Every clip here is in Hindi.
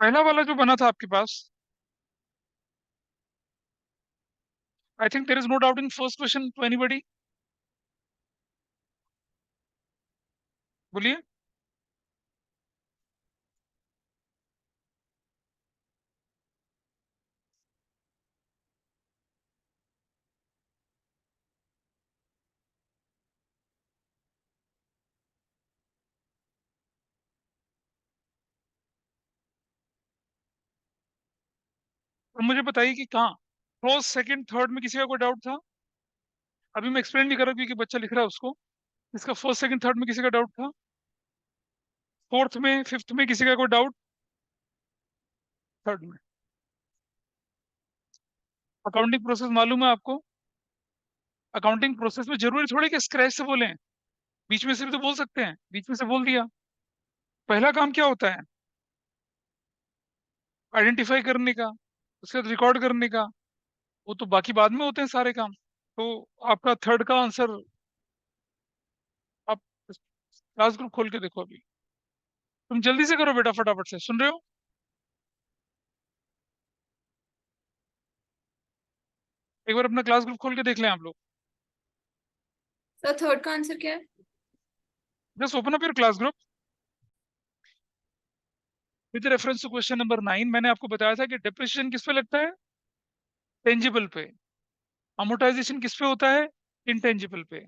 पहला वाला जो बना था आपके पास, I think there is no doubt in first question to anybody. बोलिए। तो मुझे बताइए कि कहाँ फर्स्ट सेकंड थर्ड में किसी का कोई डाउट था? अभी मैं एक्सप्लेन नहीं कर रहा क्योंकि बच्चा लिख रहा है उसको। इसका फर्स्ट सेकंड थर्ड में किसी का डाउट था? फोर्थ में फिफ्थ में किसी का कोई डाउट? थर्ड में? अकाउंटिंग प्रोसेस मालूम है आपको? अकाउंटिंग प्रोसेस में जरूरी थोड़ी कि स्क्रैच से बोलें। बीच में से भी तो बोल सकते हैं, बीच में से बोल दिया। पहला काम क्या होता है? आइडेंटिफाई करने का, उसके बाद रिकॉर्ड करने का। वो तो बाकी बाद में होते हैं सारे काम। तो आपका थर्ड का आंसर, आप क्लास ग्रुप खोल के देखो अभी। तुम जल्दी से करो बेटा, फटाफट से, सुन रहे हो? एक बार अपना क्लास ग्रुप खोल के देख लें आप लोग। सर थर्ड का आंसर क्या है? Just open up your class group with reference to question number 9। मैंने आपको बताया था कि डिप्रिसिएशन किस पे लगता है? टेंजिबल पे। अमोर्टाइजेशन किस पे होता है? इंटेंजिबल पे।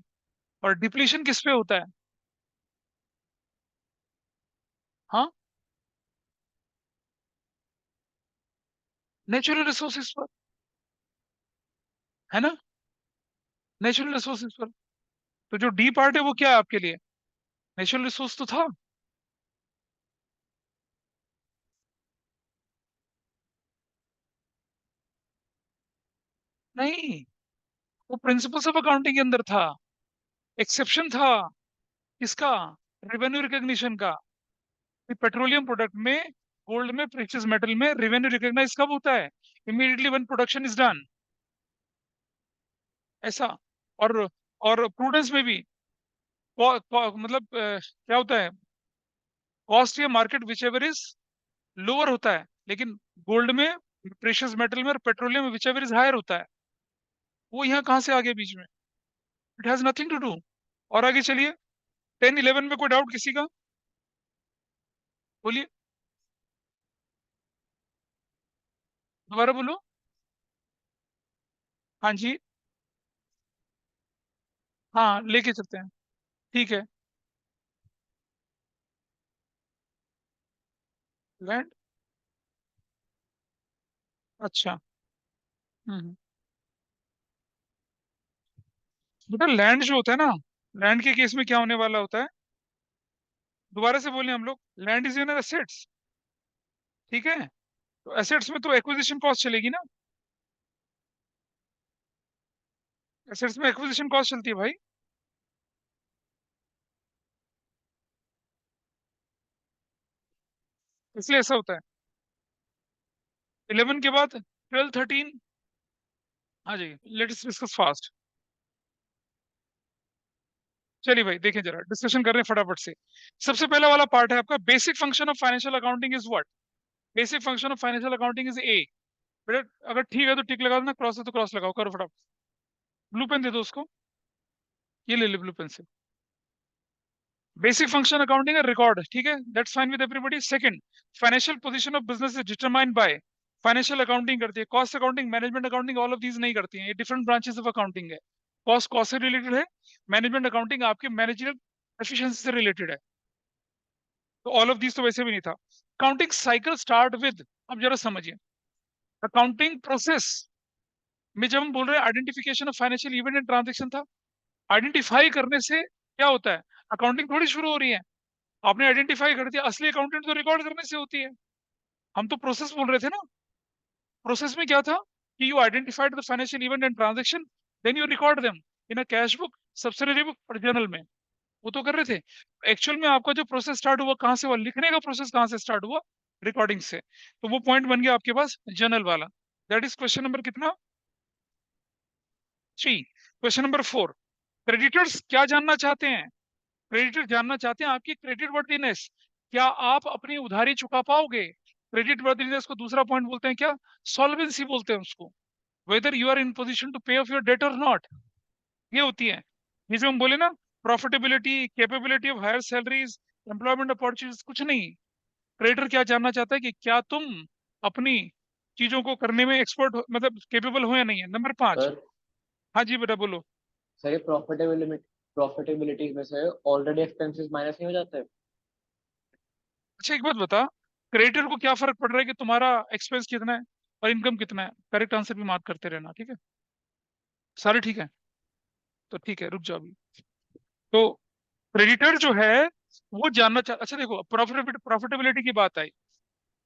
और डिप्लीशन किस पे होता है? हाँ, नेचुरल रिसोर्सेज पर, है ना? नेचुरल रिसोर्सेज पर। तो जो डी पार्ट है वो क्या है आपके लिए? नेचुरल रिसोर्स तो था। नहीं, वो प्रिंसिपल्स ऑफ अकाउंटिंग के अंदर था। एक्सेप्शन था। किसका? रेवेन्यू रिकॉग्निशन का। पेट्रोलियम प्रोडक्ट में, गोल्ड में, प्रेशियस मेटल में रेवेन्यू रिकॉग्नाइज कब होता है? Immediately when production is done. ऐसा। और प्रूडेंस में भी मतलब क्या होता है? कॉस्ट या market which ever is lower होता है, लेकिन गोल्ड में, प्रेशियस मेटल में और पेट्रोलियम में विच एवर इज हायर होता है। वो यहाँ कहाँ से आ गया बीच में? It has nothing to do. और आगे चलिए। 10 11 में कोई डाउट किसी का? बोलिए। दोबारा बोलो। हाँ जी। हाँ, लेके चलते हैं। ठीक है। लैंड। अच्छा। हम्म। बेटा लैंड जो होता है ना, लैंड के केस में क्या होने वाला होता है? दोबारा से बोले हम लोग। Land is in assets. ठीक है। तो एसेट्स में तो एक्विजिशन कॉस्ट चलेगी ना। एसेट्स में एक्विजिशन कॉस्ट चलती है भाई। इसलिए ऐसा होता है। 11 के बाद 12 13। हाँ जी, लेट्स डिस्कस फास्ट। चलिए भाई, देखें जरा, डिस्कशन कर रहे हैं फटाफट से। सबसे पहला वाला पार्ट है आपका, basic function of financial accounting is what? Basic function of financial accounting is a. बेटा अगर ठीक है तो टिक लगा देना, क्रॉस है तो क्रॉस लगाओ, करो फटाफट। ब्लू पेन दे दो उसको। ये ले ले ब्लू पेन से। बेसिक फंक्शन अकाउंटिंग है रिकॉर्ड, ठीक है, that's fine with everybody. Second, financial position of business is determined by. Financial accounting करती है, cost accounting, management accounting, all of these नहीं करती हैं, ये डिफरेंट ब्रांचेस ऑफ अकाउंटिंग है। कॉस्ट कॉस्ट से रिलेटेड है। मैनेजमेंट अकाउंटिंग आपके मैनेजरियल एफिशिएंसी से रिलेटेड है। तो ऑल ऑफ दीज तो वैसे भी नहीं था। अकाउंटिंग साइकिल स्टार्ट विद, अब जरा समझिए, अकाउंटिंग प्रोसेस में जब हम बोल रहे हैं identification of financial event and transaction था। आइडेंटिफाई करने से क्या होता है? अकाउंटिंग थोड़ी शुरू हो रही है। आपने आइडेंटिफाई कर दिया, असली अकाउंटेंट तो रिकॉर्ड करने से होती है। हम तो प्रोसेस बोल रहे थे ना। प्रोसेस में क्या था कि you identified the financial event and transaction, then you record them in a cash book, subsidiary book और जर्नल में। वो तो कर रहे थे। एक्चुअल में आपका जो प्रोसेस स्टार्ट हुआ कहाँ से हुआ? लिखने का प्रोसेस कहाँ से स्टार्ट हुआ? रिकॉर्डिंग से। तो वो पॉइंट बन गया आपके पास जर्नल वाला। दैट इज क्वेश्चन नंबर कितना? 3। क्वेश्चन नंबर 4, क्रेडिटर्स क्या जानना चाहते हैं? क्रेडिटर जानना चाहते हैं आपकी क्रेडिट वर्दीनेस। क्या आप अपनी उधारी चुका पाओगे? क्रेडिट वर्दीनेस को दूसरा पॉइंट बोलते हैं क्या, सॉल्वेंसी बोलते हैं उसको, whether you are in position to pay off your debt और नॉट, ये होती है। जिसे हम बोले ना profitability, capability of higher salaries, employment opportunities, कुछ नहीं। क्रेडिटर क्या जानना चाहता है कि क्या तुम अपनी चीजों को करने में एक्सपर्ट मतलब केपेबल हो या नहीं है। नंबर 5। सर हाँ जी बेटा बोलो। सर ये प्रॉफिटेबिलिटी में से ऑलरेडी एक्सपेंसेस माइनस नहीं हो जाते? अच्छा एक बात बता, क्रेडिटर को क्या फर्क पड़ रहा है कि तुम्हारा एक्सपेंस कितना है और इनकम कितना है? करेक्ट आंसर भी मार्क करते रहना, ठीक है? सारे ठीक है? तो ठीक है, रुक जाओ अभी। तो क्रेडिटर जो है वो जानना चाह, अच्छा देखो, प्रॉफिटेबिलिटी की बात आई।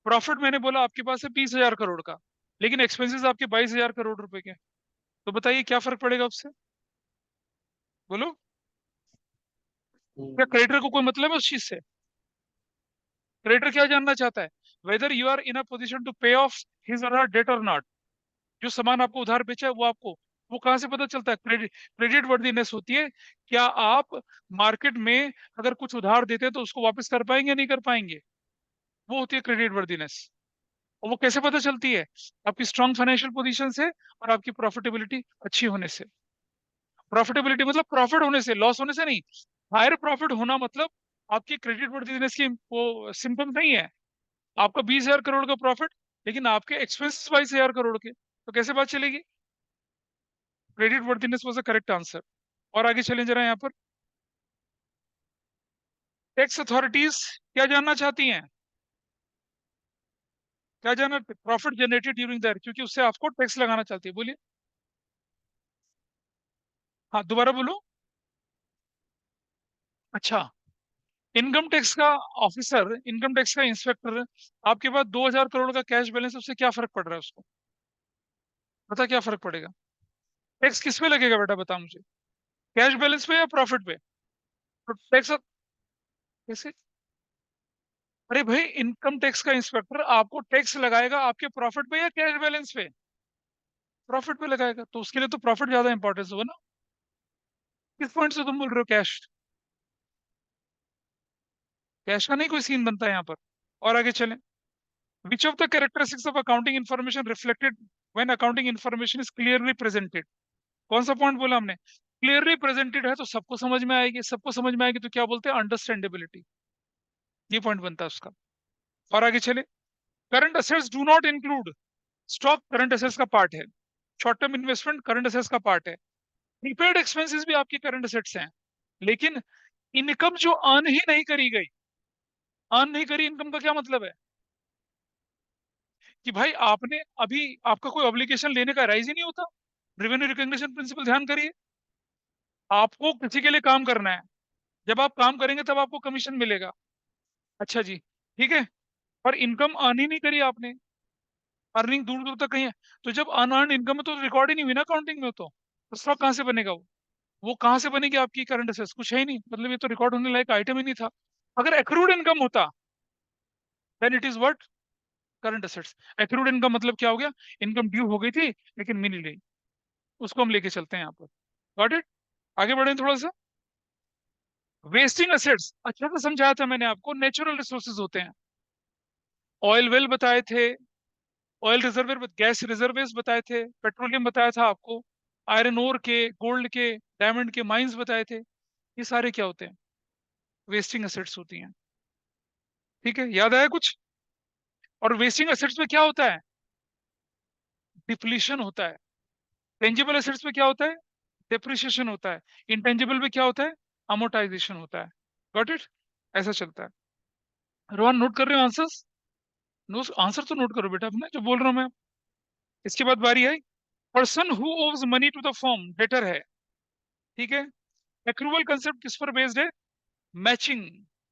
प्रॉफिट मैंने बोला आपके पास है 20,000 करोड़ का, लेकिन एक्सपेंसेस आपके 22,000 करोड़ रुपए के, तो बताइए क्या फर्क पड़ेगा उससे? बोलो। क्या क्रेडिटर को कोई मतलब है उस चीज से? क्रेडिटर क्या जानना चाहता है, whether you are in a position to pay off his और हर डेट और नॉट। जो सामान आपको उधार बेचा है वो आपको, वो कहाँ से पता चलता है? क्रेडिट वर्दीनेस होती है, क्या आप मार्केट में अगर कुछ उधार देते हैं तो उसको वापस कर पाएंगे या नहीं कर पाएंगे, वो होती है क्रेडिट वर्दीनेस। और वो कैसे पता चलती है? आपकी स्ट्रांग फाइनेंशियल पोजीशन से और आपकी प्रॉफिटेबिलिटी अच्छी होने से। प्रॉफिटेबिलिटी मतलब प्रॉफिट होने से, लॉस होने से नहीं। हायर प्रॉफिट होना मतलब आपकी क्रेडिट वर्दीनेस की वो सिम्टम नहीं है। आपका 20,000 करोड़ का प्रॉफिट, लेकिन आपके एक्सपेंसेस 22,000 करोड़ के, तो कैसे बात चलेगी? Credit worthiness was the correct answer. और आगे चलें जरा यहाँ पर। टैक्स अथॉरिटीज क्या जानना चाहती हैं? क्या जानना, profit generated during the year, क्योंकि उससे आपको टैक्स लगाना चाहती है। बोलिए। हाँ दोबारा बोलो। अच्छा, इनकम टैक्स का ऑफिसर, इनकम टैक्स का इंस्पेक्टर, आपके पास 2,000 करोड़ का कैश बैलेंस, उससे क्या फर्क पड़ रहा है उसको? पता क्या फर्क पड़ेगा? टैक्स किस पे लगेगा बेटा, बता मुझे। कैश बैलेंस पे या प्रॉफिट पे? तो टैक्स कैसे? अरे भाई, इनकम टैक्स का इंस्पेक्टर आपको टैक्स लगाएगा आपके प्रॉफिट पे या कैश बैलेंस पे? प्रॉफिट पे लगाएगा, तो उसके लिए तो प्रॉफिट ज्यादा इंपॉर्टेंस होगा ना। किस पॉइंट से तुम बोल रहे हो कैश? कैश का नहीं कोई सीन बनता है यहाँ पर। और आगे चलें। विच of the characteristics of accounting information reflected when accounting information is clearly presented? कौन सा पॉइंट बोला हमने? क्लियरली प्रेजेंटेड है तो सबको समझ में आएगी, सबको समझ में आएगी तो क्या बोलते हैं, अंडरस्टैंडेबिलिटी। ये पॉइंट बनता है उसका। और आगे चले। Current assets do not include, stock current assets का पार्ट है, short term investment current assets का पार्ट है, प्रीपेड एक्सपेंसेस भी आपकी करंट असेट्स हैं। लेकिन इनकम जो अर्न ही नहीं करी गई, अर्न नहीं करी इनकम का क्या मतलब है? कि भाई आपने अभी, आपका कोई ऑब्लिगेशन लेने का राइज ही नहीं होता। रेवेन्यू रिकग्निशन प्रिंसिपल ध्यान करिए। आपको किसी के लिए काम करना है, जब आप काम करेंगे तब आपको कमीशन मिलेगा। अच्छा जी, ठीक है। पर इनकम अर्न ही नहीं करी आपने, अर्निंग दूर दूर तक कहीं है। तो जब अनअर्न इनकम है तो रिकॉर्ड ही नहीं हुई ना अकाउंटिंग में, तो स्टॉक कहाँ से बनेगा? वो कहाँ से बनेगी आपकी करंट असेट्स? कुछ है ही नहीं, मतलब ये तो रिकॉर्ड होने लायक आइटम ही नहीं था। अगर एक्रूड इनकम होता then it is what, current assets. Accrued income मतलब क्या हो गया? इनकम ड्यू हो गई थी लेकिन मिल नहीं रही, उसको हम लेके चलते हैं यहाँ पर। Got it? आगे बढ़े थोड़ा सा। वेस्टिंग असेट्स अच्छा तो समझाया था मैंने आपको, नेचुरल रिसोर्सेज होते हैं। ऑयल वेल बताए थे, ऑयल रिजर्वेयर, गैस रिजर्वेयर्स बताए थे, पेट्रोलियम बताया था आपको, आयरन ओर के, गोल्ड के, डायमंड के माइंस बताए थे। ये सारे क्या होते हैं? वेस्टिंग एसेट्स होती हैं। ठीक है, याद आया कुछ? और वेस्टिंग एसेट्स में क्या होता है? डिप्लीशन होता है। टेंजिबल एसेट्स में क्या होता है? डेप्रिसिएशन होता है। इंटेंजिबल में क्या होता है? अमोर्टाइजेशन होता है। Got it? ऐसा चलता है। रोहन नोट कर रहे हो आंसर्स? नो, आंसर तो नोट करो बेटा अपने जो बोल रहा हूं मैं। इसके बाद बारी आई, person who owes money to the firm, debtor है। ठीक है। एक्रूवल कंसेप्ट किस पर बेस्ड है? मैचिंग।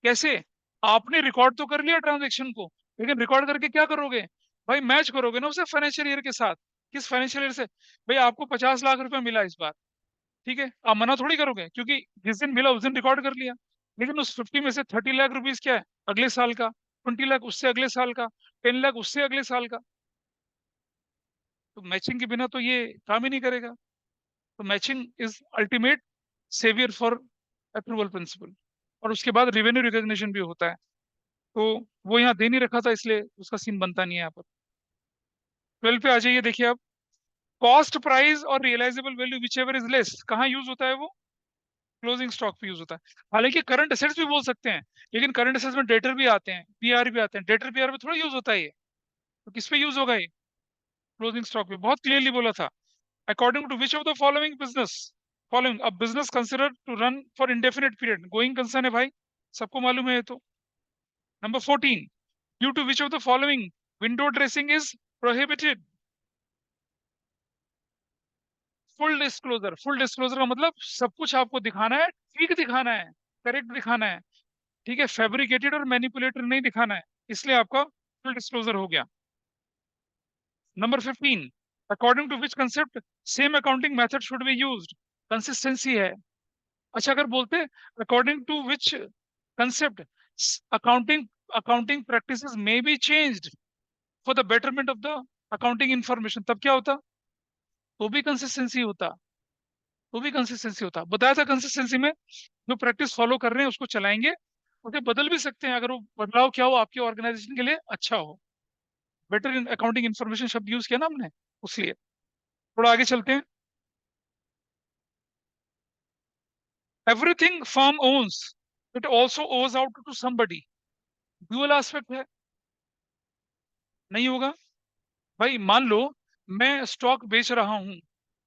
कैसे? आपने रिकॉर्ड तो कर लिया ट्रांजेक्शन को, लेकिन रिकॉर्ड करके क्या करोगे? भाई मैच करोगे ना उसे फाइनेंशियल ईयर के साथ। किस फाइनेंशियल ईयर से? भाई आपको 50 लाख रुपए मिला इस बार, ठीक है, आप मना थोड़ी करोगे क्योंकि जिस दिन मिला उस दिन रिकॉर्ड कर लिया। लेकिन उस 50 में से 30 लाख रुपीज क्या है? अगले साल का। 20 लाख उससे अगले साल का। 10 लाख उससे अगले साल का। तो मैचिंग के बिना तो ये काम ही नहीं करेगा। तो matching is ultimate saviour for approval principle. और उसके बाद रेवेन्यू रिकॉग्निशन भी होता है। तो वो यहाँ दे नहीं रखा था, इसलिए उसका सीन बनता नहीं है यहाँ पर। 12 पे आ जाइए, देखिए अब कॉस्ट प्राइस और realisable value which ever is less कहाँ यूज होता है? वो क्लोजिंग स्टॉक पे यूज होता है। हालांकि करंट एसेट्स भी बोल सकते हैं, लेकिन करंट एसेट्स में डेटर भी आते हैं, पीआर भी आते हैं, डेटर पीआर में थोड़ा यूज होता है ये। तो किस पे यूज होगा ये? क्लोजिंग स्टॉक पे। बहुत क्लियरली बोला था, according to which of the following business, following a business consider to run for indefinite period, going concern है भाई, सबको मालूम है ये तो। Number 14, due to which of the following window dressing is prohibited. Full disclosure का मतलब सब कुछ आपको दिखाना है, ठीक दिखाना है, करेक्ट दिखाना है, ठीक है, फैब्रिकेटेड और मैनिपुलेटेड नहीं दिखाना है, इसलिए आपका फुल डिस्क्लोजर हो गया। Number 15, according to which concept same accounting method should be used, consistency है। अच्छा, अगर बोलते according to which concept accounting accounting practices may be changed for the betterment of the accounting information, तब क्या होता? तो भी कंसिस्टेंसी होता, तो भी कंसिस्टेंसी होता। बताया था कंसिस्टेंसी में जो प्रैक्टिस फॉलो कर रहे हैं उसको चलाएंगे, उसे बदल भी सकते हैं अगर वो बदलाव क्या हो आपके ऑर्गेनाइजेशन के लिए अच्छा हो। बेटर इन अकाउंटिंग इन्फॉर्मेशन शब्द यूज किया ना हमने, उसलिए। थोड़ा आगे चलते हैं। Everything firm owns it also owes out to somebody, dual aspect है, नहीं होगा भाई। मान लो मैं स्टॉक बेच रहा हूं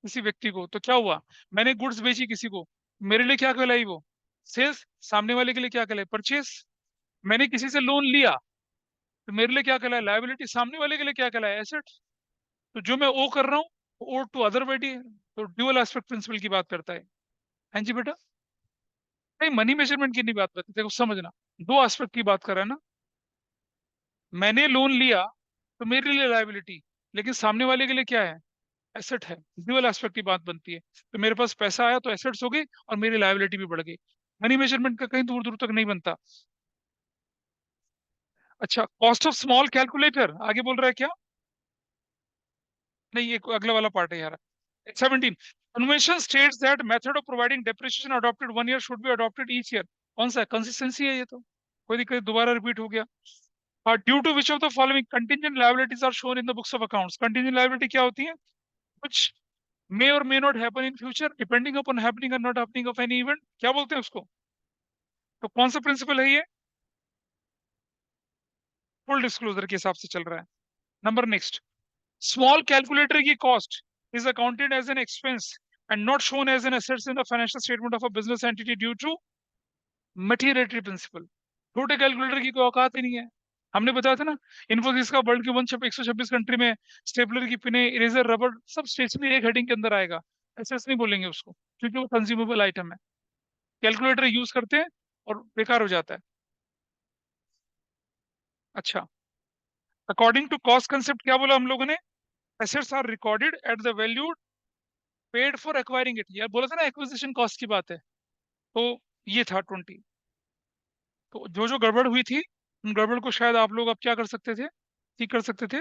किसी व्यक्ति को, तो क्या हुआ? मैंने गुड्स बेची किसी को, मेरे लिए क्या कहलाई वो? सेल्स। सामने वाले के लिए क्या कहलाई? परचेस। मैंने किसी से लोन लिया, तो मेरे लिए क्या कहलाया? लायबिलिटी। सामने वाले के लिए क्या कहलाया? एसेट। तो जो मैं ओ कर रहा हूँ ओ टू अदर पार्टी है, तो ड्यूअल एस्पेक्ट प्रिंसिपल की बात करता है। हाँ जी बेटा, नहीं मनी मेजरमेंट की नहीं बात करती, देखो समझना, दो एस्पेक्ट की बात कर रहा है ना। मैंने लोन लिया तो मेरे लिए लायबिलिटी, लेकिन सामने वाले के लिए क्या है? एसेट है। ड्यूअल एस्पेक्ट की बात बनती है। तो मेरे पास पैसा आया तो एसेट्स हो गई और मेरी लायबिलिटी भी बढ़ गई। मनी मेजरमेंट का कहीं दूर दूर तक नहीं बनता। अच्छा, कॉस्ट ऑफ स्मॉल कैलकुलेटर आगे बोल रहा है क्या? नहीं, ये अगला वाला पार्ट है यार। 17, convention states that method of providing depreciation adopted 1 year should be adopted each year. कौन सा? कंसिस्टेंसी है ये तो, कोई दिक्कत, दोबारा रिपीट हो गया। Due to which of the following contingent liabilities are shown in the books of accounts. Contingent liability क्या होती है? कुछ may or may not happen in future depending upon happening or not happening of any event, क्या बोलते हैं उसको? तो कौन सा प्रिंसिपल है ये? फुल डिस्क्लोजर के हिसाब से चल रहा है। नंबर नेक्स्ट, स्मॉल कैलकुलेटर की cost is accounted as an expense and not shown as an assets in the financial statement of a business entity due to materiality principle. छोटे कैलकुलेटर की कोई औकात ही नहीं है। हमने बताया था ना, इन्फोसिस का वर्ल्ड के 126 कंट्री में स्टेपलर की पिने, इरेजर, रबर सब स्टेशनरी एक हेडिंग के अंदर आएगा। एसेट्स नहीं बोलेंगे उसको, क्योंकि वो कंज्यूमेबल आइटम है। कैलकुलेटर यूज करते हैं और बेकार हो जाता है। अच्छा, अकॉर्डिंग टू कॉस्ट कंसेप्ट क्या बोला हम लोगों ने? Assets are recorded at the value paid for acquiring it. यार बोला था ना एक्विजिशन कॉस्ट की बात है। तो ये था 20। तो जो जो गड़बड़ हुई थी उन गड़बड़ को शायद आप लोग अब क्या कर सकते थे, ठीक कर सकते थे।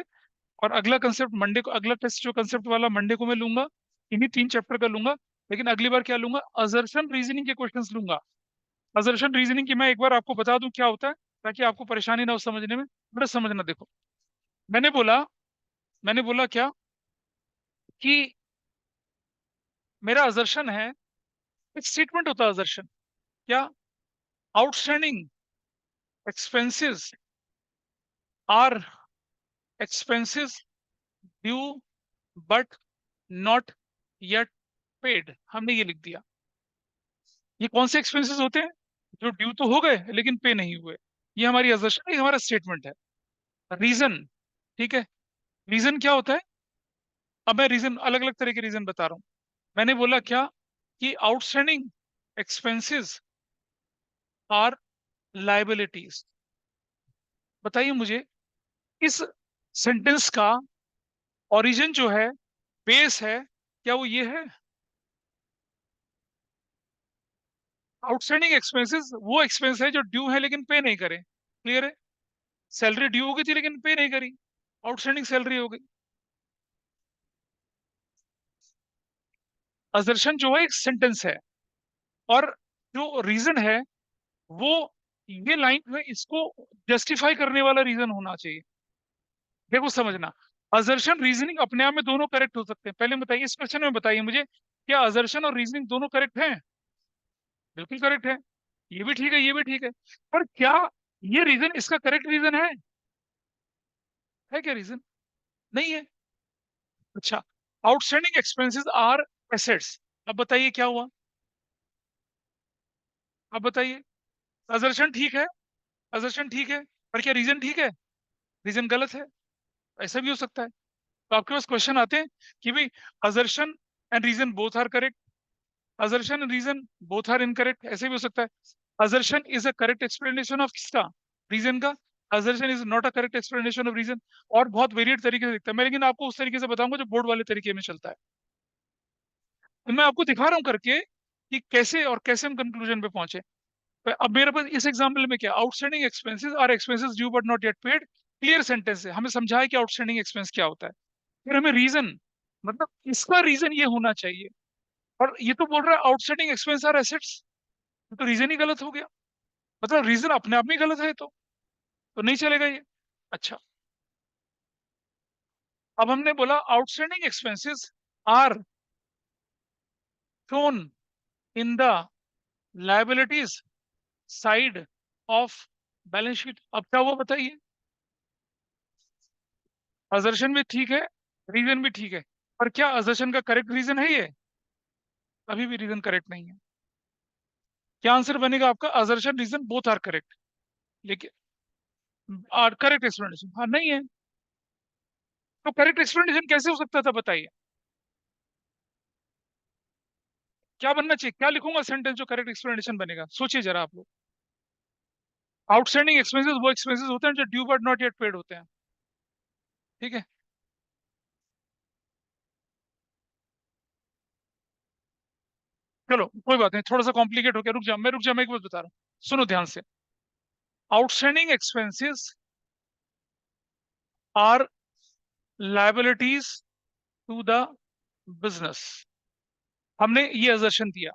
और अगला कंसेप्ट मंडे को, अगला टेस्ट जो कंसेप्ट वाला मंडे को मैं लूंगा, इन्हीं 3 चैप्टर का लूंगा। लेकिन अगली बार क्या लूंगा? अजर्शन रीजनिंग के क्वेश्चंस लूंगा। अजर्शन रीजनिंग की मैं एक बार आपको बता दूं क्या होता है, ताकि आपको परेशानी ना हो समझने में। बड़ा समझना, देखो मैंने बोला, मैंने बोला क्या कि मेरा अजर्शन है, एक स्टेटमेंट होता है अजर्शन, क्या? Outstanding expenses are expenses due but not yet paid, हमने ये लिख दिया। ये कौन से एक्सपेंसेस होते हैं? जो ड्यू तो हो गए लेकिन पे नहीं हुए। ये हमारी अजर्शन, ये हमारा स्टेटमेंट है। रीजन, ठीक है, रीजन क्या होता है? अब मैं रीजन, अलग अलग तरह के रीजन बता रहा हूं। मैंने बोला क्या कि आउटस्टैंडिंग एक्सपेंसेस आर लाइबिलिटीज। बताइए मुझे, इस सेंटेंस का ओरिजिन जो है, बेस है, क्या वो ये है? आउटस्टैंडिंग एक्सपेंसेस वो एक्सपेंस है जो ड्यू है लेकिन पे नहीं करे। क्लियर है? सैलरी ड्यू हो गई थी लेकिन पे नहीं करी, आउटस्टैंडिंग सैलरी हो गई। असर्शन जो है एक सेंटेंस है, और जो रीजन है वो ये लाइन में इसको जस्टिफाई करने वाला रीजन होना चाहिए। देखो समझना, असर्शन रीजनिंग अपने आप में दोनों करेक्ट हो सकते हैं। पहले बताइए, इस क्वेश्चन में बताइए मुझे, क्या असर्शन और रीजनिंग दोनों करेक्ट हैं? बिल्कुल करेक्ट है। ये भी ठीक है, ये भी ठीक है। पर क्या ये रीजन इसका करेक्ट रीजन है क्या रीजन? नहीं है। अच्छा, आउटस्टैंडिंग एक्सपेंसेस आर एसेट्स। अब बताइए क्या हुआ? अब बताइए, असर्शन ठीक है, असर्शन ठीक है, पर क्या रीजन ठीक है? रीजन गलत है। ऐसा भी हो सकता है। तो आपके पास क्वेश्चन आते हैं कि भाई assertion and reason both are correct, assertion and reason both are incorrect, ऐसे भी हो सकता है। assertion is a correct explanation of किसका? रीजन का। assertion is not a correct explanation of reason। और बहुत वेरिएट तरीके से दिखता है, मैं लेकिन आपको उस तरीके से बताऊंगा जो बोर्ड वाले तरीके में चलता है। तो मैं आपको दिखा रहा हूं करके कि कैसे और कैसे हम कंक्लूजन पे पहुंचे। तो अब मेरे पास इस एग्जाम्पल में क्या, outstanding expenses are expenses due but not yet paid. Clear sentence है, हमें समझाया कि आउटस्टैंडिंग एक्सपेंस क्या होता है। फिर हमें रीजन, मतलब इसका रीजन ये होना चाहिए। और ये तो बोल रहा है आउटस्टैंडिंग एक्सपेंस आर एसेट्स, तो रीजन ही गलत हो गया। मतलब रीजन अपने आप में गलत है, तो नहीं चलेगा ये। अच्छा, अब हमने बोला outstanding expenses are shown in the liabilities side of balance sheet. अब क्या हुआ बताइए? असर्शन भी ठीक है, रीजन भी ठीक है, पर क्या असर्शन का करेक्ट रीजन है ये? अभी भी रीजन करेक्ट नहीं है। क्या आंसर बनेगा आपका? Assertion reason both are correct, लेकिन आर करेक्ट एक्सप्लेनेशन हाँ नहीं है। तो करेक्ट एक्सप्लेनेशन कैसे हो सकता था बताइए? क्या बनना चाहिए, क्या लिखूंगा सेंटेंस जो करेक्ट एक्सप्लेनेशन बनेगा? सोचिए जरा आप लोग। आउटस्टैंडिंग एक्सपेंसेस वो एक्सपेंसेस होते हैं जो due but not yet paid होते हैं। ठीक है, चलो कोई बात नहीं, थोड़ा सा कॉम्प्लिकेट हो गया, रुक जा, मैं एक बात बता रहा हूँ, सुनो ध्यान से। Outstanding expenses are liabilities to the business. हमने ये असर्शन दिया,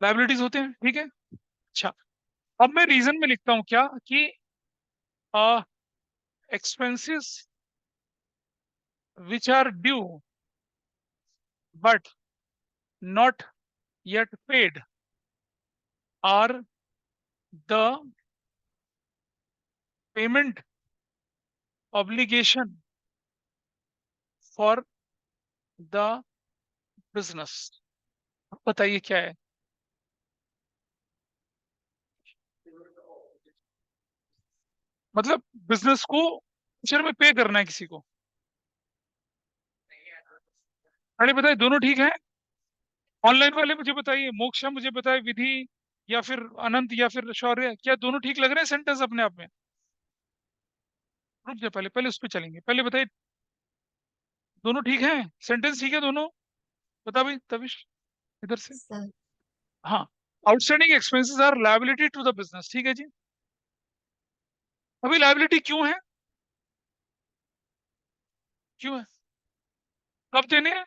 लायबिलिटीज होते हैं, ठीक है। अच्छा, अब मैं रीजन में लिखता हूं क्या कि expenses which are due but not yet paid are the payment obligation for the business. बताइए क्या है? मतलब बिजनेस को फ्यूचर में पे करना है किसी को। अरे बताइए, दोनों ठीक है? ऑनलाइन वाले मुझे बताइए, मोक्षा मुझे बताए, विधि या फिर अनंत या फिर शौर्य, क्या दोनों ठीक लग रहे हैं सेंटेंस अपने आप में? रुक जाए, पहले पहले उस पर चलेंगे, पहले बताइए दोनों ठीक हैं, सेंटेंस ठीक है दोनों? बता भाई तविश, इधर से। सर हाँ, outstanding expenses are liability to the business, ठीक है जी। अभी लायबिलिटी क्यों है? क्यों है? कब देने हैं?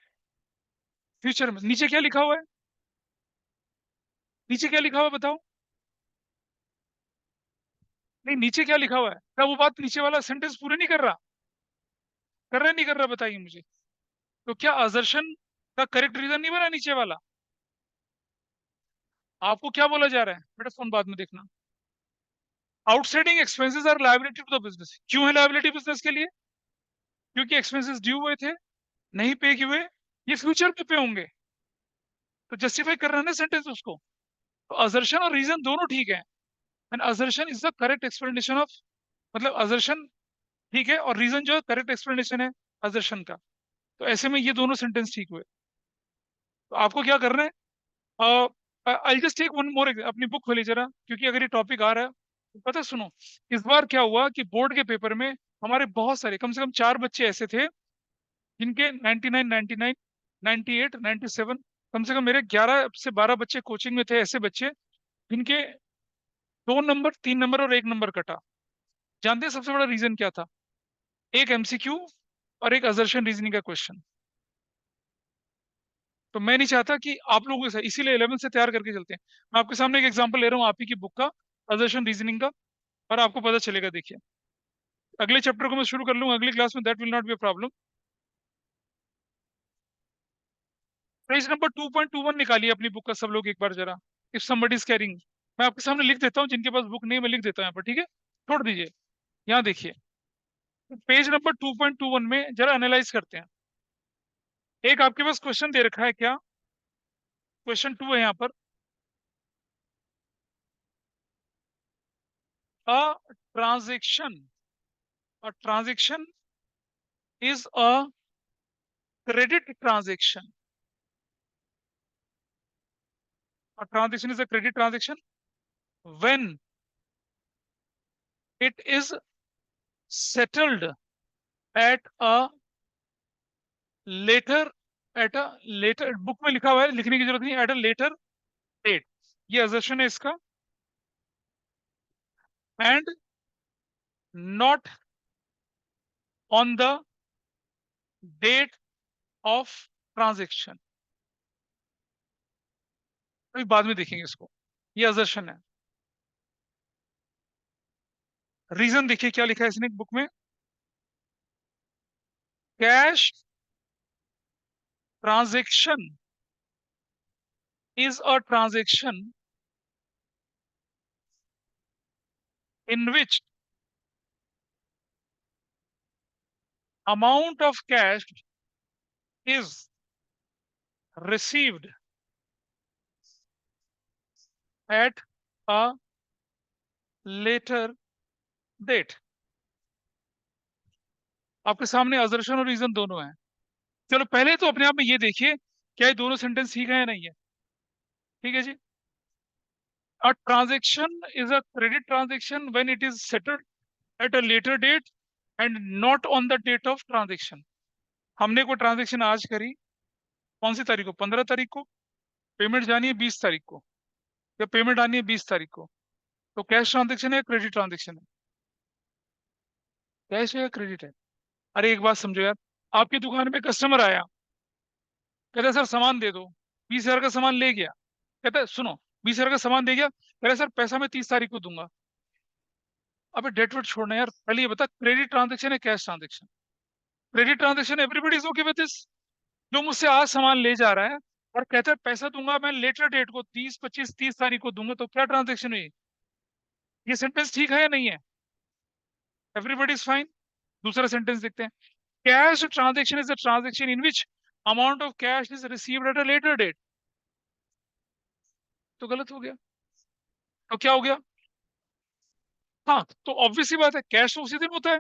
फ्यूचर में। नीचे क्या लिखा हुआ है? नीचे क्या लिखा हुआ है बताओ? नहीं, नीचे क्या लिखा हुआ है? क्या वो बात नीचे वाला सेंटेंस पूरे नहीं कर रहा? कर रहा है नहीं कर रहा बताइए मुझे। तो क्या असर्शन का करेक्ट रीजन नहीं बना नीचे वाला? आपको क्या बोला जा रहा है बेटा, फोन बाद में देखना। Outstanding expenses are liability to the business. क्यों है लायबिलिटी बिजनेस के लिए? क्योंकि एक्सपेंसेस ड्यू हुए थे, नहीं पे किए हुए, ये फ्यूचर में पे होंगे, तो जस्टिफाई कर रहा है ना सेंटेंस उसको। तो असर्शन और रीजन दोनों ठीक है, and assertion is the correct explanation of, मतलब असर्शन ठीक है और रीजन जो है करेक्ट एक्सप्लेनेशन है असर्शन का। तो ऐसे में ये दोनों सेंटेंस ठीक हुए। तो आपको क्या करना है, I just take one more, अपनी बुक खोली जरा, क्योंकि अगर ये टॉपिक आ रहा है तो पता है, सुनो। इस बार क्या हुआ कि बोर्ड के पेपर में हमारे बहुत सारे, कम से कम 4 बच्चे ऐसे थे जिनके 99, 99, 98, 97, कम से कम मेरे 11 से 12 बच्चे कोचिंग में थे, ऐसे बच्चे जिनके 2 नंबर, 3 नंबर और 1 नंबर कटा। जानते हैं सबसे बड़ा रीजन क्या था? एक एमसीक्यू और एक असर्शन रीजनिंग का क्वेश्चन। तो मैं नहीं चाहता कि आप लोगों से, इसीलिए 11 से तैयार करके चलते हैं। मैं आपके सामने एक एग्जांपल ले रहा हूँ आप ही की बुक का, assertion रीजनिंग का, और आपको पता चलेगा। देखिए अगले चैप्टर को मैं शुरू कर लूंगा अगली क्लास में, that will not be a problem. Page number 2.21 निकालिए अपनी बुक का सब लोग एक बार जरा, इफ समबडी इज कैरिंग। मैं आपके सामने लिख देता हूँ, जिनके पास बुक नहीं है, मैं लिख देता हूँ यहाँ पर, ठीक है, छोड़ दीजिए। यहाँ देखिए पेज नंबर 2.21 में जरा एनालाइज करते हैं। एक आपके पास क्वेश्चन दे रखा है, क्या क्वेश्चन 2 है यहाँ पर, a transaction is a credit transaction. A transaction is a credit transaction when it is settled at a later book में लिखा हुआ है, लिखने की जरूरत नहीं, at a later date, ये assertion है इसका, and not on the date of transaction। अभी बाद में देखेंगे इसको, ये assertion है। रीजन देखिए क्या लिखा है इसने बुक में, cash transaction is a transaction in which amount of cash is received at a later date। आपके सामने assertion और रीजन दोनों हैं। चलो पहले तो अपने आप में ये देखिए क्या ये दोनों सेंटेंस ठीक है या नहीं है। ठीक है जी, a transaction is a credit transaction when it is settled at a later date and not on the date of transaction। हमने कोई ट्रांजेक्शन आज करी, कौन सी तारीख को, 15 तारीख को, पेमेंट जानी है 20 तारीख को, या पेमेंट आनी है 20 तारीख को, तो कैश ट्रांजेक्शन है, क्रेडिट ट्रांजेक्शन है, कैश है या क्रेडिट है। अरे एक बात समझो यार, आपकी दुकान में कस्टमर आया, कहते सर सामान दे दो, 20,000 का सामान ले गया, कहते सुनो 20,000 का सामान दे गया, कह रहे सर पैसा मैं 30 तारीख को दूंगा। अबे डेट वेट छोड़ना यार, पहले ये बता क्रेडिट ट्रांजेक्शन है cash transaction. Credit transaction everybody is okay with this, जो मुझसे आज सामान ले जा रहा है और कहता है पैसा दूंगा मैं लेटर डेट को 30, 25, 30 तारीख को दूंगा, तो क्या ट्रांजेक्शन हुई, ये सेंटेंस ठीक है या नहीं है, एवरीबडी इज फाइन। दूसरा सेंटेंस देखते हैं, cash transaction is a transaction in which amount of cash is received at a later date, तो गलत हो गया, तो क्या हो गया, हाँ तो ऑब्वियस सी बात है कैश तो उसी दिन होता है।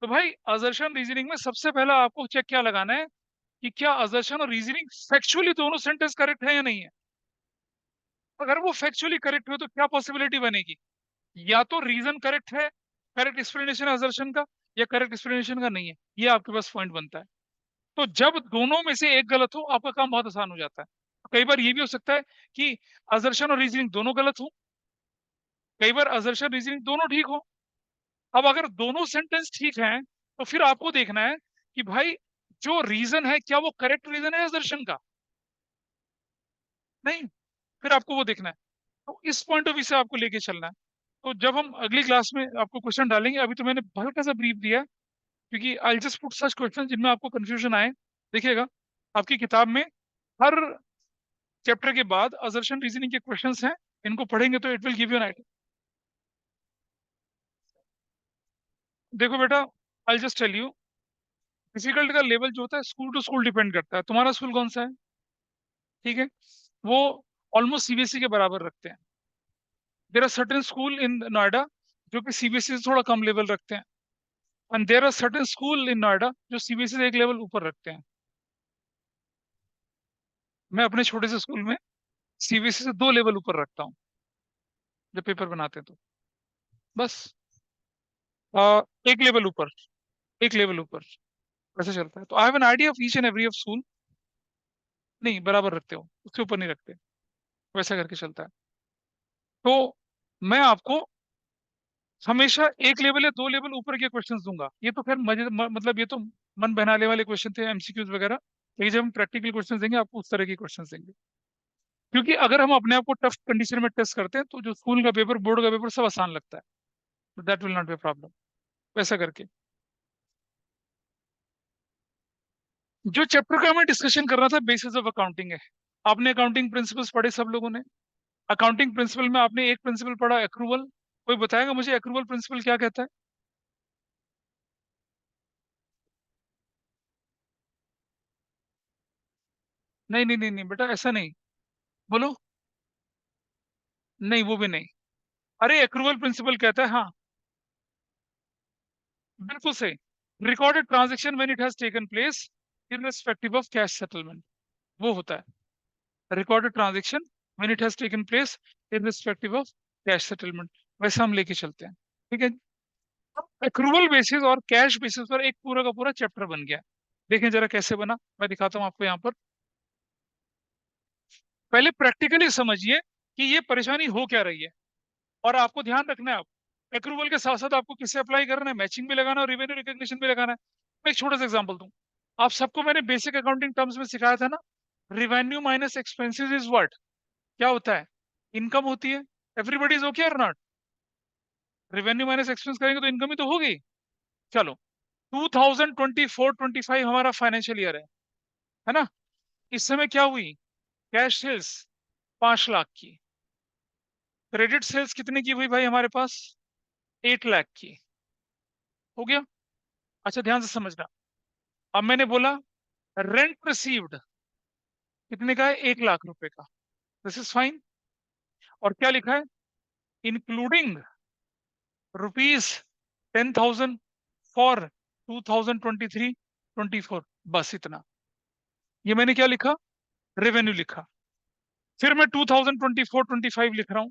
तो भाई असर्शन रीजनिंग में सबसे पहला आपको चेक क्या लगाना है कि क्या असर्शन और रीजनिंग फैक्चुअली दोनों सेंटेंस करेक्ट है या नहीं है। अगर वो फैक्चुअली करेक्ट हो तो क्या पॉसिबिलिटी बनेगी, या तो रीजन करेक्ट है, करेक्ट एक्सप्लेनेशन असर्शन का, या करेक्ट एक्सप्लेनेशन का नहीं है, ये आपके पास पॉइंट बनता है। तो जब दोनों में से एक गलत हो आपका काम बहुत आसान हो जाता है। कई बार ये भी हो सकता है कि असर्शन और रीजनिंग दोनों गलत हो, कई बार असर्शन रीजनिंग दोनों ठीक हो। अब अगर दोनों सेंटेंस ठीक हैं तो फिर आपको देखना है कि भाई जो रीजन है क्या वो करेक्ट रीजन है असर्शन का, नहीं, फिर आपको वो देखना है। तो इस पॉइंट ऑफ व्यू से आपको लेके चलना है। तो जब हम अगली क्लास में आपको क्वेश्चन डालेंगे, अभी तो मैंने हल्का सा ब्रीफ दिया है, क्योंकि I just put such question जिनमें आपको कंफ्यूजन आए। देखिएगा आपकी किताब में हर चैप्टर के बाद असर्शन रीजनिंग के क्वेश्चंस हैं, इनको पढ़ेंगे तो it will give you an idea. देखो बेटा, I just tell you, difficult का लेवल जो होता है स्कूल टू स्कूल डिपेंड करता है। तुम्हारा स्कूल कौन सा है, ठीक है, वो ऑलमोस्ट सीबीएसई के बराबर रखते हैं। There are certain school in Noida जो कि सीबीएसई से थोड़ा कम लेवल रखते हैं, and there are certain school in Noida जो सीबीएसई से एक लेवल ऊपर रखते हैं। मैं अपने छोटे से स्कूल में सीबीएसई से 2 लेवल ऊपर रखता हूँ जब पेपर बनाते हैं तो, बस एक लेवल ऊपर, एक लेवल ऊपर वैसे चलता है। तो I have an idea of each and every of school, नहीं बराबर रखते हो, उसके ऊपर नहीं रखते, वैसा करके चलता है। तो मैं आपको हमेशा एक लेवल या 2 लेवल ऊपर के क्वेश्चंस दूंगा। ये तो खैर मतलब ये तो मन बहलाने वाले क्वेश्चन थे, एमसीक्यूज वगैरह, लेकिन जब हम प्रैक्टिकल क्वेश्चन देंगे आपको उस तरह के क्वेश्चन देंगे। क्योंकि अगर हम अपने आप को टफ कंडीशन में टेस्ट करते हैं तो जो स्कूल का पेपर, बोर्ड का पेपर सब आसान लगता है, that will not be problem. वैसा करके जो चैप्टर का हमें डिस्कशन करना था बेसिस ऑफ अकाउंटिंग है। आपने अकाउंटिंग प्रिंसिपल्स पढ़े सब लोगों ने। अकाउंटिंग प्रिंसिपल में आपने एक प्रिंसिपल पढ़ा एक्रूवल। कोई बताएगा मुझे एक्रूवल प्रिंसिपल क्या कहता है? नहीं नहीं नहीं नहीं बेटा, ऐसा नहीं। बोलो। नहीं, वो भी नहीं। अरे एक्रूवल प्रिंसिपल कहता है, हाँ बिल्कुल सही, recorded transaction when it has taken place irrespective of cash settlement, वो होता है recorded transaction when it has taken place irrespective of cash settlement. वैसे हम लेके चलते हैं, ठीक है। एक्रूवल बेसिस और कैश बेसिस पर एक पूरा का पूरा चैप्टर बन गया। देखें जरा कैसे बना, मैं दिखाता हूँ आपको यहाँ पर। पहले प्रैक्टिकली समझिए कि ये परेशानी हो क्या रही है, और आपको ध्यान रखना है, आप एक्रूवल के साथ साथ आपको किसे अप्लाई करना है, मैचिंग भी लगाना है और रेवेन्यू रिकॉग्निशन भी लगाना है। मैं एक छोटा सा एग्जांपल दूं। आप सबको मैंने बेसिक अकाउंटिंग टर्म्स में सिखाया था ना, revenue minus expenses is what, क्या होता है? इनकम होती है। एवरीबॉडी इज ओके और नॉट? रेवेन्यू माइनस एक्सपेंस करेंगे तो इनकम ही तो होगी। चलो, 2024-25 हमारा फाइनेंशियल ईयर है ना? इस समय क्या हुई? कैश सेल्स 5 लाख की। क्रेडिट सेल्स कितने की हुई भाई हमारे पास? 8 लाख की। हो गया? अच्छा ध्यान से समझना। अब मैंने बोला रेंट रिसीव्ड कितने का है? 1 लाख रुपए का। This is fine. और क्या लिखा है? इंक्लूडिंग रुपीज 10,000 फॉर 2023-24, बस इतना। ये मैंने क्या लिखा? रेवेन्यू लिखा। फिर मैं 2024-25 लिख रहा हूं,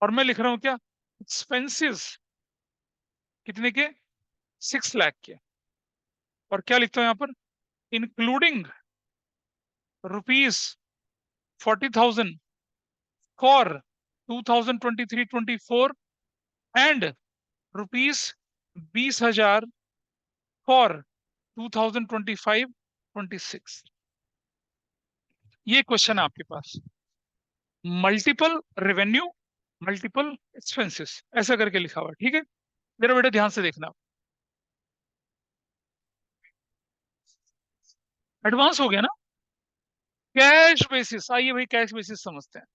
और मैं लिख रहा हूं क्या? एक्सपेंसेस कितने के? 6 लाख के। और क्या लिखता हूं यहां पर? Including rupees 40,000 for 2023-24 and rupees 20,000 for 2025-26। ये क्वेश्चन है आपके पास। मल्टीपल रेवेन्यू, मल्टीपल एक्सपेंसेस, ऐसा करके लिखा हुआ है, ठीक है। मेरा बेटा ध्यान से देखना, एडवांस हो गया ना। कैश बेसिस, आइए भाई कैश बेसिस समझते हैं।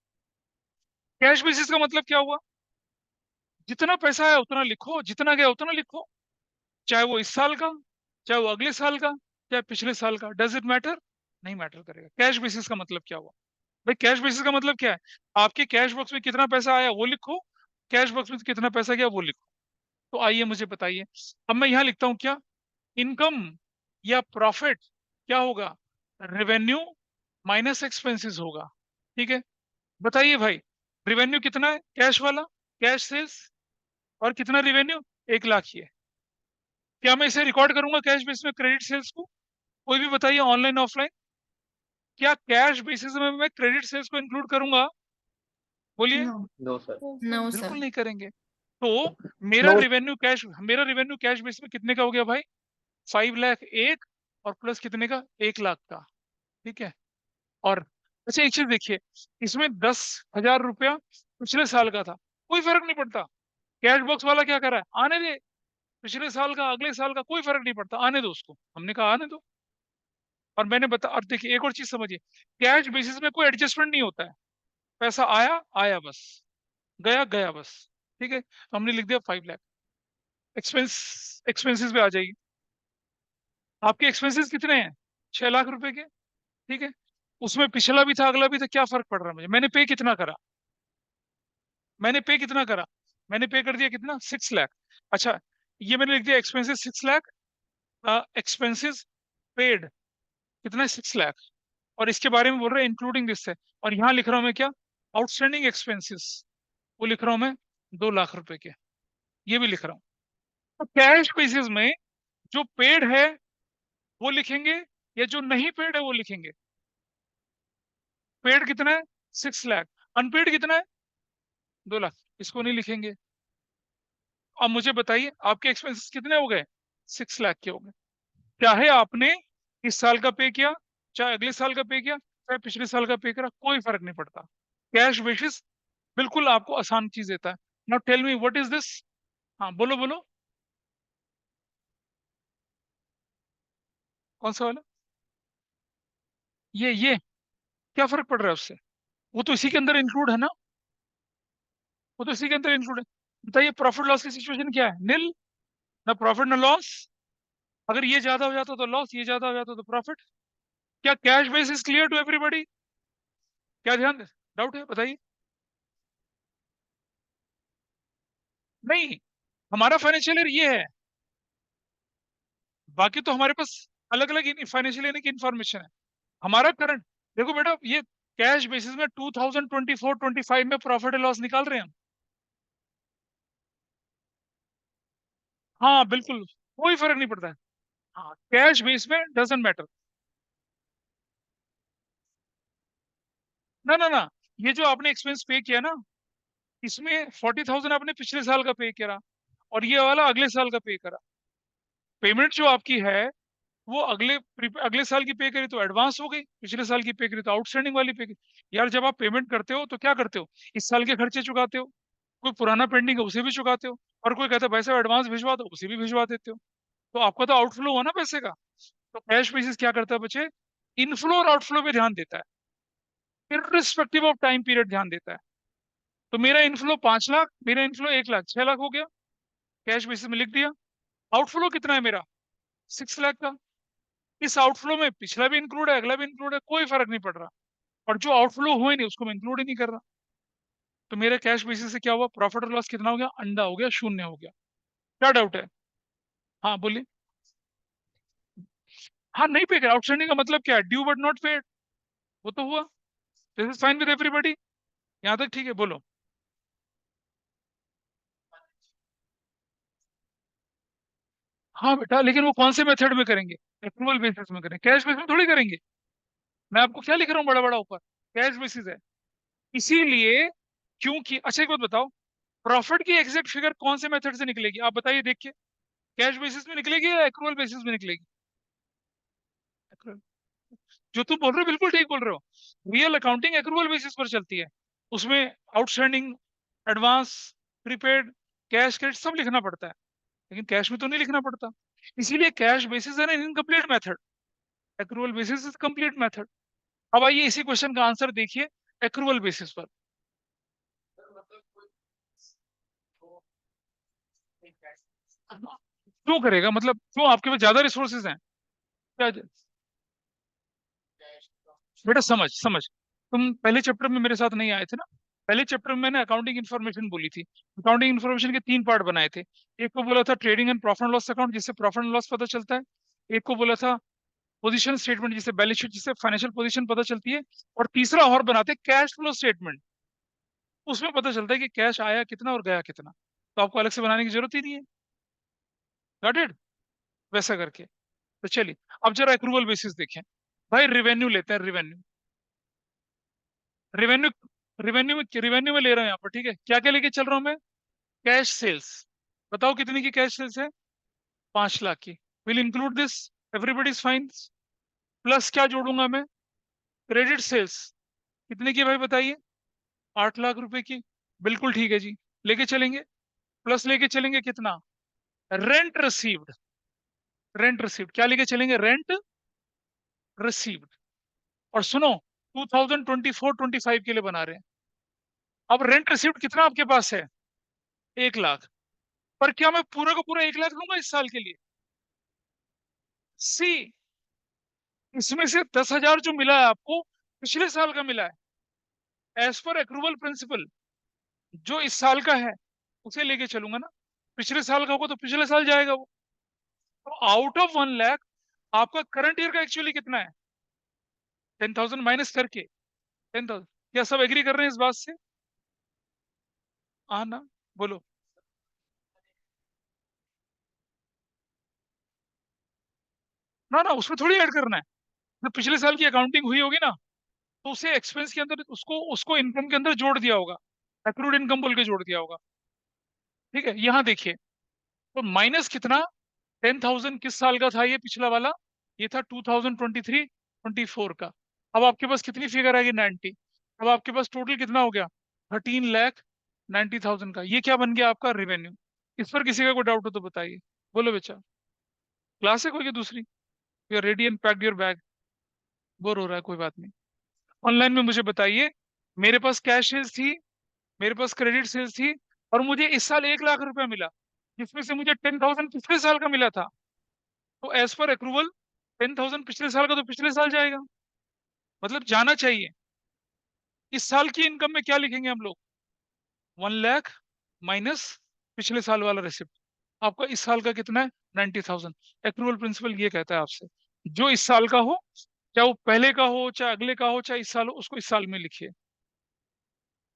कैश बेसिस का मतलब क्या हुआ? जितना पैसा है उतना लिखो, जितना गया उतना लिखो, चाहे वो इस साल का, चाहे वो अगले साल का, चाहे पिछले साल का, डज इट मैटर? नहीं मैटर करेगा। कैश बेसिस का मतलब क्या हुआ भाई? कैश बेसिस का मतलब क्या है? आपके कैश बॉक्स में कितना पैसा आया वो लिखो, कैश बॉक्स में कितना पैसा गया वो लिखो। तो आइए मुझे बताइए, अब मैं यहां लिखता हूं क्या? इनकम या प्रॉफिट क्या होगा? रेवेन्यू माइनस एक्सपेंसेस होगा, ठीक है। बताइए भाई, रेवेन्यू कितना है कैश वाला? Cash sales. और कितना रेवेन्यू? 1 लाख ही है। क्या मैं इसे रिकॉर्ड करूंगा कैश बेस में क्रेडिट सेल्स को? कोई भी बताइए, ऑनलाइन ऑफलाइन। क्या कैश बेसिस में मैं क्रेडिट सेल्स को इंक्लूड करूंगा? बोलिए। नो। No, sir. नो बिल्कुल सर। नहीं करेंगे। तो मेरा No. रेवेन्यू कैश, मेरा रेवेन्यू कैश बेस में कितने का हो गया भाई? 5 लाख एक, और प्लस कितने का? 1 लाख का, ठीक है। और अच्छा एक चीज देखिए, इसमें 10,000 रुपया पिछले साल का था, कोई फर्क नहीं पड़ता। कैश बॉक्स वाला क्या कर रहा है? आने दे, पिछले साल का अगले साल का कोई फर्क नहीं पड़ता, आने दो उसको, हमने कहा आने दो। और मैंने बता, और देखिए एक और चीज समझिए, कैश बेसिस में कोई एडजस्टमेंट नहीं होता है। पैसा आया आया बस, गया गया बस, ठीक है। तो हमने लिख दिया 5 लाख। एक्सपेंस, एक्सपेंसेस पे आ जाइए। आपके एक्सपेंसेस कितने हैं? 6 लाख रुपए के, ठीक है। उसमें पिछला भी था अगला भी था, क्या फर्क पड़ रहा है मुझे? मैंने पे कितना करा? मैंने पे कितना करा? मैंने पे कर दिया कितना? 6 लाख। अच्छा, ये मैंने लिख दिया एक्सपेंसेस 6 लाख, एक्सपेंसेस पेड कितना है? 6 लाख। और इसके बारे में बोल रहे हैं इंक्लूडिंग दिस है। और यहाँ लिख रहा हूं मैं क्या? आउटस्टैंडिंग एक्सपेंसेस, वो लिख रहा हूं मैं 2 लाख रुपए के, ये भी लिख रहा हूँ। तो कैश बेसिस में जो पेड है वो लिखेंगे, या जो नहीं पेड है वो लिखेंगे? पेड कितना है? 6 लाख। अनपेड कितना है? 2 लाख। इसको नहीं लिखेंगे। अब मुझे बताइए आपके एक्सपेंसेस कितने हो गए? 6 लाख के हो गए। चाहे आपने इस साल का पे किया, चाहे अगले साल का पे किया, चाहे पिछले साल का पे करा, कोई फर्क नहीं पड़ता। कैश बेसिस बिल्कुल आपको आसान चीज देता है। Now tell me what is this. हाँ बोलो बोलो, कौन सा वाला? ये क्या फर्क पड़ रहा है उससे? वो तो इसी के अंदर इंक्लूड है ना, वो तो इसी के अंदर इंक्लूड है। बताइए प्रॉफिट लॉस की सिचुएशन क्या है? नील, ना प्रॉफिट ना लॉस। अगर ये ज्यादा हो जाता तो लॉस, ये ज्यादा हो जाता तो प्रॉफिट। क्या cash base is clear to everybody? क्या ध्यान डाउट है बताइए। नहीं, हमारा फाइनेंशियल ईयर ये है, बाकी तो हमारे पास अलग अलग फाइनेंशियल ईयर की इंफॉर्मेशन है। हमारा करंट, देखो बेटा, ये कैश बेसिस में 2024-25 में प्रॉफिट एंड लॉस निकाल रहे हैं हम। हाँ बिल्कुल, कोई फर्क नहीं पड़ता है। हाँ, कैश बेस में डजेंट मैटर। ना ना ना, ये जो आपने एक्सपेंस पे किया ना, इसमें 40,000 आपने पिछले साल का पे करा, और ये वाला अगले साल का पे करा। पेमेंट जो आपकी है वो अगले साल की पे करी तो एडवांस हो गई, पिछले साल की पे करी तो आउटस्टैंडिंग वाली पे करी। यार जब आप पेमेंट करते हो तो क्या करते हो? इस साल के खर्चे चुकाते हो, कोई पुराना पेंडिंग है उसे भी चुकाते हो, और कोई कहता है पैसे एडवांस भिजवा दो, उसे भी भिजवा देते हो। तो आपका तो आउटफ्लो हुआ ना पैसे का। तो कैश बेसिस क्या करता है बच्चे? इनफ्लो और आउटफ्लो पे ध्यान देता है, इररिस्पेक्टिव ऑफ टाइम पीरियड ध्यान देता है। तो मेरा इनफ्लो 5 लाख, मेरा इनफ्लो 1 लाख, 6 लाख हो गया, कैश बेसिस में लिख दिया। आउटफ्लो कितना है मेरा? 6 लाख का। इस आउटफ्लो में पिछला भी इंक्लूड है, अगला भी इंक्लूड है, कोई फर्क नहीं पड़ रहा। और जो आउटफ्लो हुए नहीं उसको मैं इंक्लूड ही नहीं कर रहा। तो मेरे कैश बेसिस से क्या हुआ? प्रॉफिट और लॉस कितना हो गया? अंडा हो गया, शून्य हो गया। क्या डाउट है? हाँ बोलिए। हाँ नहीं पे कर, आउटस्टैंडिंग का मतलब क्या है? ड्यू बट नॉट पेड, वो तो हुआ। This is fine with everybody, यहाँ तक ठीक है? बोलो। हाँ बेटा, लेकिन वो कौन से मेथड में करेंगे? अप्रूवल बेसिस में करेंगे, कैश बेसिस में थोड़ी करेंगे। मैं आपको क्या लिख रहा हूँ बड़ा बड़ा ऊपर? कैश बेसिस है। इसीलिए, क्योंकि अच्छा एक बात बताओ, प्रॉफिट की एग्जैक्ट फिगर कौन से मेथड से निकलेगी आप बताइए देख के? कैश बेसिस में निकलेगी या एक्रूवल बेसिस में निकलेगी? Accrual। जो तुम बोल रहे हो बिल्कुल ठीक बोल रहे हो। रियल अकाउंटिंग एक्रूवल बेसिस पर चलती है। उसमें outstanding, advance, prepaid, cash, credit सब लिखना पड़ता है, लेकिन कैश में तो नहीं लिखना पड़ता। इसीलिए कैश बेसिस है ना incomplete method, accrual basis is complete method. अब आइए इसी क्वेश्चन का आंसर देखिए एक्रूवल बेसिस पर। क्यों करेगा? मतलब क्यों? आपके पास ज्यादा रिसोर्सेज हैं क्या? बेटा समझ समझ, तुम पहले चैप्टर में मेरे साथ नहीं आए थे ना। पहले चैप्टर में मैंने अकाउंटिंग इन्फॉर्मेशन बोली थी। अकाउंटिंग इन्फॉर्मेशन के 3 पार्ट बनाए थे। एक को बोला था trading and profit and loss account, जिससे प्रॉफिट एंड लॉस पता चलता है। एक को बोला था पोजीशन स्टेटमेंट, जिससे बैलेंस शीट, जिससे फाइनेंशियल पोजीशन पता चलती है। और तीसरा और बनाते कैश फ्लो स्टेटमेंट, उसमें पता चलता है कि कैश आया कितना और गया कितना। तो आपको अलग से बनाने की जरूरत ही नहीं है। Got it? वैसा करके। तो चलिए, अब जरा एक्रूवल बेसिस देखें। भाई रिवेन्यू लेते हैं, रिवेन्यू। रिवेन्यू रिवेन्यू में ले रहा हूं यहाँ पर, ठीक है? क्या क्या लेके चल रहा हूं मैं? Cash sales. बताओ कितनी की कैश सेल्स है? 5 लाख की। Will include this, everybody is fine. Plus क्या जोड़ूंगा मैं? Credit sales. कितने की भाई बताइए? 8 लाख रुपए की। बिल्कुल ठीक है जी, लेके चलेंगे। प्लस लेके चलेंगे कितना? Rent received. रेंट रिसीव्ड क्या लेके चलेंगे? Rent received. और सुनो, 2024-25 के लिए बना रहे हैं। अब रेंट रिसीव्ड कितना आपके पास है? 1 लाख। पर क्या मैं पूरा का पूरा 1 लाख लूंगा इस साल के लिए? सी, इसमें से 10,000 जो मिला है आपको, पिछले साल का मिला है। एज पर एक्रूवल प्रिंसिपल, जो इस साल का है उसे लेके चलूंगा ना। पिछले साल का होगा तो पिछले साल जाएगा वो। तो आउट ऑफ 1 लाख आपका करंट ईयर का एक्चुअली कितना है? 10,000 माइनस करके 10,000। क्या सब एग्री कर रहे हैं इस बात से? हाँ ना, बोलो। ना ना, उसमें थोड़ी ऐड करना है। जब पिछले साल की अकाउंटिंग हुई होगी ना, तो उसे एक्सपेंस के अंदर, उसको उसको इनकम के अंदर जोड़ दिया होगा। एक्रूड इनकम बोल के जोड़ दिया होगा। ठीक है, यहाँ देखिए। तो माइनस कितना? 10,000 किस साल का था ये पिछला वाला? ये था 2023-24 का। अब आपके पास कितनी फिगर आएगी? 90। अब आपके पास टोटल कितना हो गया? 13,90,000 का। ये क्या बन गया आपका? रेवेन्यू। इस पर किसी का कोई डाउट हो तो बताइए। बोलो बेचा। क्लास है कोई की दूसरी? You are ready and packed your bag? Bore हो रहा है? कोई बात नहीं। ऑनलाइन में मुझे बताइए, मेरे पास कैश सेल्स थी, मेरे पास क्रेडिट सेल्स थी, और मुझे इस साल 1 लाख रुपया मिला, जिसमें से मुझे 10,000 पिछले साल का मिला था। तो एज पर अक्रूवल 10,000 पिछले साल का तो पिछले साल जाएगा, मतलब जाना चाहिए। इस साल की इनकम में क्या लिखेंगे हम लोग? 1 लाख माइनस पिछले साल वाला रिसिप्ट। आपका इस साल का कितना है? 90,000। अक्रूवल प्रिंसिपल ये कहता है आपसे, जो इस साल का हो, चाहे वो पहले का हो, चाहे अगले का हो, चाहे इस साल हो, उसको इस साल में लिखिए।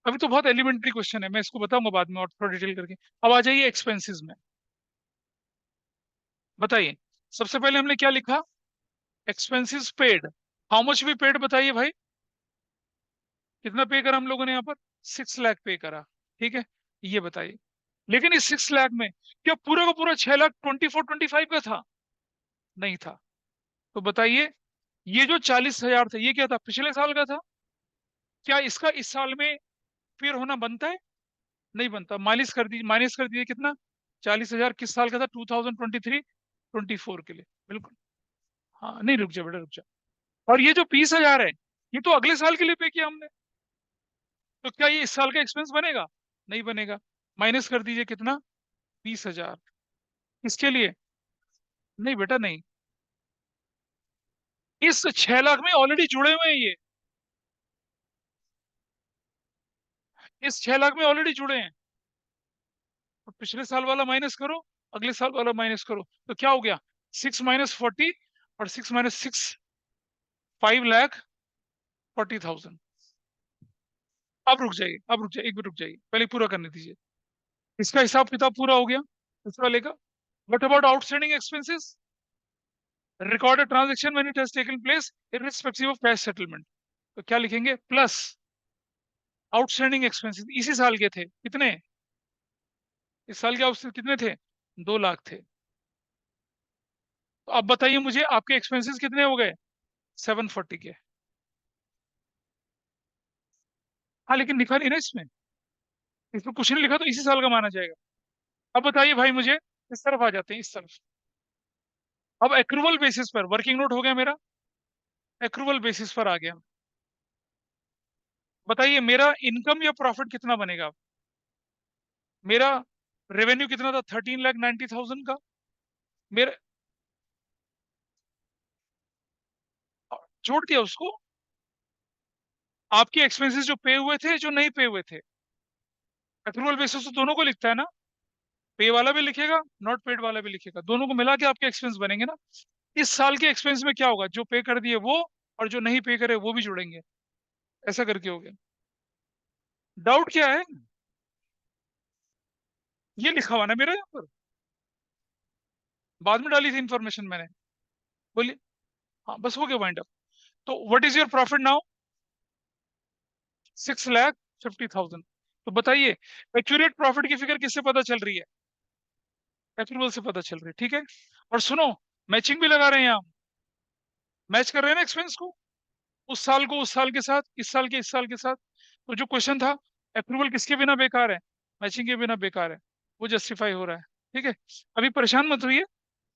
अभी तो बहुत एलिमेंट्री क्वेश्चन है, मैं इसको बताऊंगा बाद में और थोड़ा डिटेल करके। अब आ जाइए एक्सपेंसेस में। बताइए, सबसे पहले हमने क्या लिखा? Expenses paid. हाउ मच भी पेड? बताइए भाई, कितना पे करा हम लोगों ने यहाँ पर? 6 लाख पे करा। ठीक है, ये बताइए। लेकिन इस 6 लाख में क्या पूरा का पूरा 6 लाख 24-25 का था? नहीं था। तो बताइए, ये जो 40,000 था, ये क्या था? पिछले साल का था। क्या इसका इस साल में फिर होना बनता है? नहीं बनता। माइनस कर दीजिए कितना? 40,000 किस साल का था? 2023-24 के लिए। बिल्कुल। हाँ, नहीं, रुक जा बेटा, रुक जा। और ये जो 20,000 है, ये तो अगले साल के लिए पे किया हमने। तो क्या ये इस साल का एक्सपेंस बनेगा? नहीं बनेगा। माइनस कर दीजिए कितना? 20,000। किसके लिए? नहीं बेटा, नहीं। इस 6 लाख में ऑलरेडी जुड़े हुए हैं ये। इस 6 लाख में ऑलरेडी जुड़े हैं। तो पिछले साल वाला माइनस करो, अगले साल वाला माइनस करो, तो क्या हो गया? 6 - 40, और 6 - 6 5,40,000। अब रुक जाइए, अब रुक जाइए, एक मिनट रुक जाइए, पहले पूरा करने दीजिए। इसका हिसाब किताब पूरा हो गया इस वाले का। What about outstanding expenses? Record a transaction when it has taken place irrespective of cash settlement. तो क्या लिखेंगे? प्लस आउटस्टैंडिंग एक्सपेंसेस इसी साल के थे। कितने? इस साल के आउटस्टैंडिंग कितने थे? 2 लाख थे। तो अब बताइए मुझे, आपके एक्सपेंसेस कितने हो गए? 740 के। हाँ, लेकिन लिखा नहीं ना इसमें। इसमें कुछ नहीं लिखा, तो इसी साल का माना जाएगा। अब बताइए भाई मुझे, इस तरफ आ जाते हैं, इस तरफ। अब एक्रूवल बेसिस पर वर्किंग नोट हो गया मेरा, एक्रूवल बेसिस पर आ गया। बताइए, मेरा इनकम या प्रॉफिट कितना बनेगा? मेरा रेवेन्यू कितना था? 13,90,000 का। मेरा जोड़ दिया उसको। आपके एक्सपेंसेस जो पे हुए थे, जो नहीं पे हुए थे। एक्रूवल बेसिस तो दोनों को लिखता है ना, पे वाला भी लिखेगा, नॉट पेड वाला भी लिखेगा, दोनों को मिला के आपके एक्सपेंस बनेंगे ना। इस साल के एक्सपेंस में क्या होगा? जो पे कर दिए वो, और जो नहीं पे करे वो भी जुड़ेंगे। ऐसा करके हो गया। डाउट क्या है? ये लिखा हुआ ना मेरा यहाँ पर, बाद में डाली थी इंफॉर्मेशन मैंने। बोलिए। हाँ, बस हो गया वाइंड अप। तो what is your profit now? 6,50,000। तो बताइए, एक्यूरेट प्रॉफिट की फिगर किससे पता चल रही है? एक्रूवल से पता चल रही है। ठीक है, और सुनो, मैचिंग भी लगा रहे हैं हम। मैच कर रहे हैं ना एक्सपेंस को, उस साल को उस साल के साथ, इस साल के इस साल के साथ। तो जो क्वेश्चन था, अप्रूवल किसके बिना बेकार है? मैचिंग के बिना बेकार है। वो जस्टिफाई हो रहा है। ठीक है, अभी परेशान मत होइए।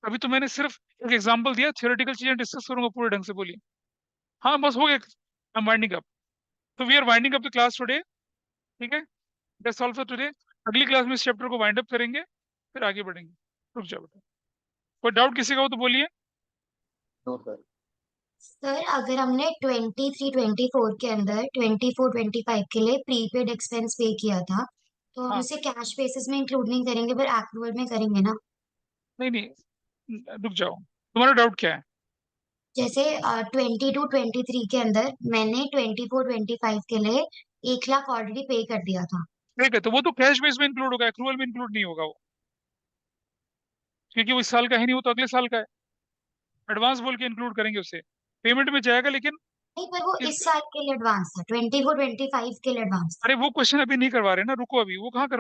अभी तो मैंने सिर्फ एक एग्जांपल दिया, थियोरेटिकल चीजें डिस्कस करूंगा पूरे ढंग से। बोलिए। हाँ, बस हो गया। I am winding up. तो we are winding up the class today. ठीक है, दैट्स ऑल फॉर टुडे। अगली क्लास में इस चैप्टर को वाइंड अप करेंगे, फिर आगे बढ़ेंगे। रुक जाओ बेटा, कोई डाउट किसी का हो तो बोलिए। No sir. सर अगर हमने 23-24 के अंदर 24-25 के लिए प्रीपेड एक्सपेंस पे किया था, तो हम हाँ, इसे कैश बेसिस में इंक्लूड नहीं करेंगे पर एक्रूवल में करेंगे ना? नहीं नहीं, रुक जाओ, तुम्हारा डाउट क्या है? जैसे 22-23 के अंदर मैंने 24-25 के लिए 1 लाख ऑलरेडी पे कर दिया था। ठीक है, तो वो तो कैश बेस में इंक्लूड होगा, एक्रूवल में इंक्लूड नहीं होगा वो, क्योंकि वो इस साल का ही नहीं, वो तो अगले साल का है। एडवांस बोल के इंक्लूड करेंगे उसे, पेमेंट में जाएगा, लेकिन नहीं, पर वो इस, इस साल के लिए एडवांस था, 24-25 के लिए एडवांस था। अरे वो क्वेश्चन अभी नहीं करवा रहे ना, रुको, अभी वो कहाँ करवा